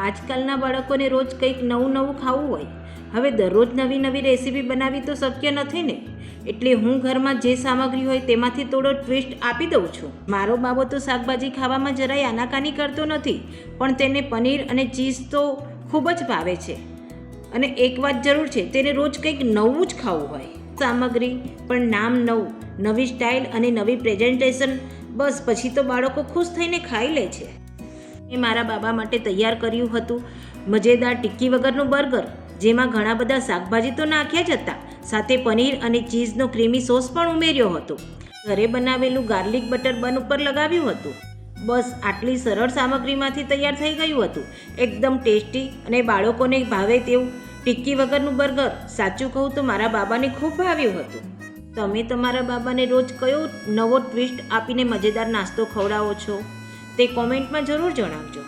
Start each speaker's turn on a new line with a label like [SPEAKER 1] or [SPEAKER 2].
[SPEAKER 1] આજકાલના બાળકોને રોજ કંઈક નવું ખાવું હોય. હવે દરરોજ નવી નવી રેસીપી બનાવવી તો શક્ય નથી ને, એટલે હું ઘરમાં જે સામગ્રી હોય તેમાંથી થોડો ટ્વિસ્ટ આપી દઉં છું. મારો બાબો તો શાકભાજી ખાવામાં જરાય આનાકાની કરતો નથી, પણ તેને પનીર અને ચીઝ તો ખૂબ જ ભાવે છે. અને એક વાત જરૂર છે, તેને રોજ કંઈક નવું જ ખાવું હોય. સામગ્રી પણ નામ નવું, નવી સ્ટાઇલ અને નવી પ્રેઝન્ટેશન, બસ પછી તો બાળકો ખુશ થઈને ખાઈ લે છે. મેં મારા બાબા માટે તૈયાર કર્યું હતું મજેદાર ટિક્કી વગરનું બર્ગર, જેમાં ઘણા બધા શાકભાજી તો નાખ્યા જ હતા, સાથે પનીર અને ચીઝનો ક્રીમી સોસ પણ ઉમેર્યો હતો. ઘરે બનાવેલું ગાર્લિક બટર બન ઉપર લગાવ્યું હતું. બસ આટલી સરળ સામગ્રીમાંથી તૈયાર થઈ ગયું હતું એકદમ ટેસ્ટી અને બાળકોને ભાવે તેવું ટિક્કી વગરનું બર્ગર. સાચું કહું તો મારા બાબાને ખૂબ ભાવ્યું હતું. તમે તમારા બાબાને રોજ કયો નવો ટ્વિસ્ટ આપીને મજેદાર નાસ્તો ખવડાવો છો તે કોમેન્ટમાં જરૂર જણાવજો.